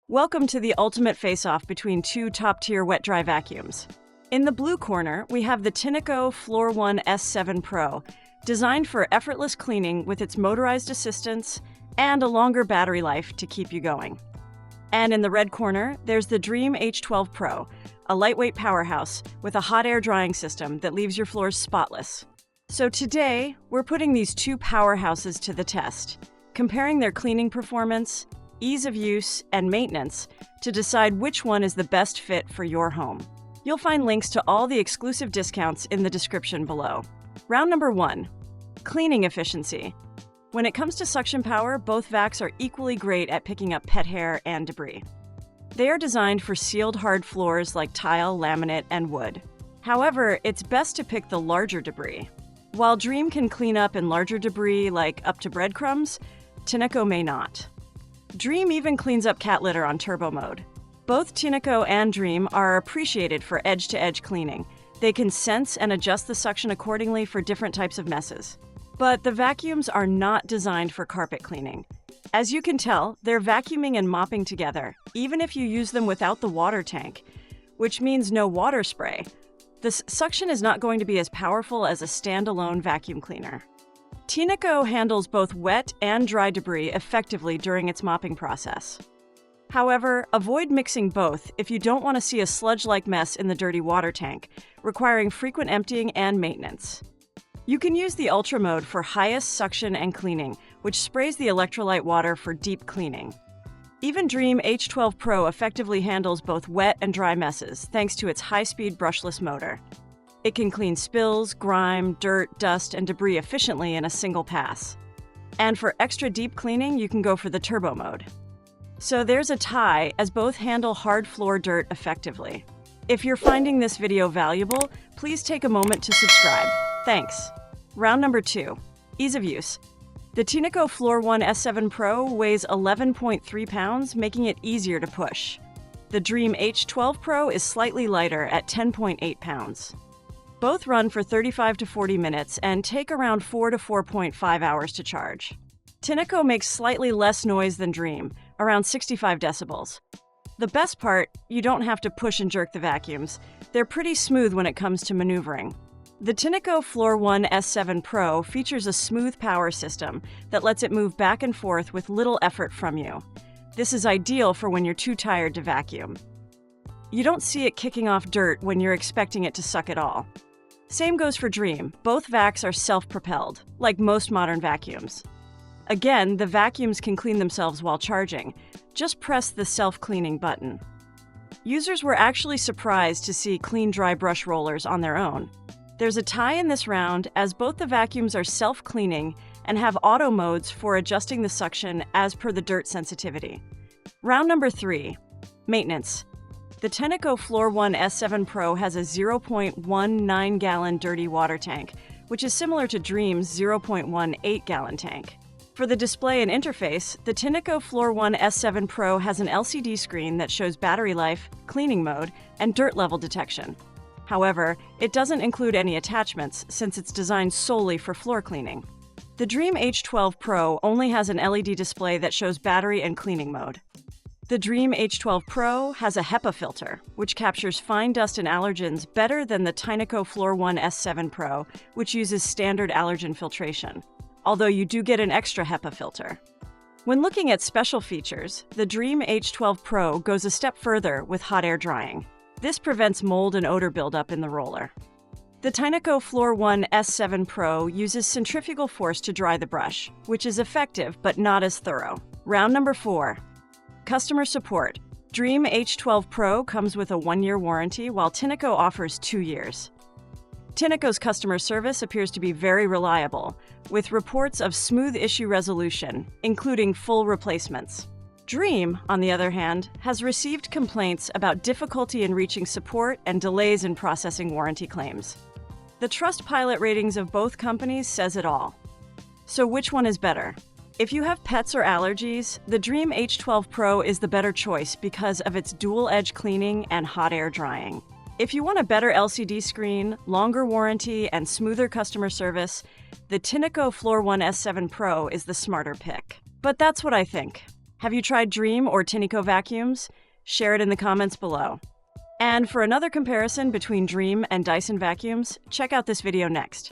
Welcome to the ultimate face-off between two top-tier wet-dry vacuums. In the blue corner, we have the Tineco Floor 1 S7 Pro, designed for effortless cleaning with its motorized assistance and a longer battery life to keep you going. And in the red corner, there's the Dreame H12 Pro, a lightweight powerhouse with a hot air drying system that leaves your floors spotless. So today, we're putting these two powerhouses to the test, comparing their cleaning performance, ease of use, and maintenance to decide which one is the best fit for your home. You'll find links to all the exclusive discounts in the description below. Round number 1, cleaning efficiency. When it comes to suction power, both vacs are equally great at picking up pet hair and debris. They are designed for sealed hard floors like tile, laminate, and wood. However, it's best to pick the larger debris. While Dreame can clean up in larger debris like up to breadcrumbs, Tineco may not. Dreame even cleans up cat litter on turbo mode. Both Tineco and Dreame are appreciated for edge-to-edge cleaning. They can sense and adjust the suction accordingly for different types of messes. But the vacuums are not designed for carpet cleaning. As you can tell, they're vacuuming and mopping together, even if you use them without the water tank, which means no water spray. The suction is not going to be as powerful as a standalone vacuum cleaner. Tineco handles both wet and dry debris effectively during its mopping process. However, avoid mixing both if you don't want to see a sludge-like mess in the dirty water tank, requiring frequent emptying and maintenance. You can use the Ultra mode for highest suction and cleaning, which sprays the electrolyte water for deep cleaning. Even Dreame H12 Pro effectively handles both wet and dry messes thanks to its high-speed brushless motor. It can clean spills, grime, dirt, dust, and debris efficiently in a single pass. And for extra deep cleaning, you can go for the turbo mode. So there's a tie, as both handle hard floor dirt effectively. If you're finding this video valuable, please take a moment to subscribe. Thanks. Round number 2, ease of use. The Tineco Floor 1 S7 Pro weighs 11.3 pounds, making it easier to push. The Dreame H12 Pro is slightly lighter at 10.8 pounds. Both run for 35 to 40 minutes and take around 4 to 4.5 hours to charge. Tineco makes slightly less noise than Dreame, around 65 decibels. The best part, you don't have to push and jerk the vacuums. They're pretty smooth when it comes to maneuvering. The Tineco Floor 1 S7 Pro features a smooth power system that lets it move back and forth with little effort from you. This is ideal for when you're too tired to vacuum. You don't see it kicking off dirt when you're expecting it to suck it all. Same goes for Dreame. Both vacs are self-propelled, like most modern vacuums. Again, the vacuums can clean themselves while charging. Just press the self-cleaning button. Users were actually surprised to see clean dry brush rollers on their own. There's a tie in this round, as both the vacuums are self-cleaning and have auto modes for adjusting the suction as per the dirt sensitivity. Round number 3, maintenance. The Tineco Floor 1 S7 Pro has a 0.19-gallon dirty water tank, which is similar to Dreame's 0.18-gallon tank. For the display and interface, the Tineco Floor 1 S7 Pro has an LCD screen that shows battery life, cleaning mode, and dirt level detection. However, it doesn't include any attachments since it's designed solely for floor cleaning. The Dreame H12 Pro only has an LED display that shows battery and cleaning mode. The Dreame H12 Pro has a HEPA filter, which captures fine dust and allergens better than the Tineco Floor 1 S7 Pro, which uses standard allergen filtration, although you do get an extra HEPA filter. When looking at special features, the Dreame H12 Pro goes a step further with hot air drying. This prevents mold and odor buildup in the roller. The Tineco Floor 1 S7 Pro uses centrifugal force to dry the brush, which is effective but not as thorough. Round number 4. Customer support. Dreame H12 Pro comes with a 1-year warranty, while Tineco offers 2 years. Tineco's customer service appears to be very reliable, with reports of smooth issue resolution, including full replacements. Dreame, on the other hand, has received complaints about difficulty in reaching support and delays in processing warranty claims. The Trustpilot ratings of both companies says it all. So which one is better? If you have pets or allergies, the Dreame H12 Pro is the better choice because of its dual-edge cleaning and hot air drying. If you want a better LCD screen, longer warranty, and smoother customer service, the Tineco Floor 1 S7 Pro is the smarter pick. But that's what I think. Have you tried Dreame or Tineco vacuums? Share it in the comments below. And for another comparison between Dreame and Dyson vacuums, check out this video next.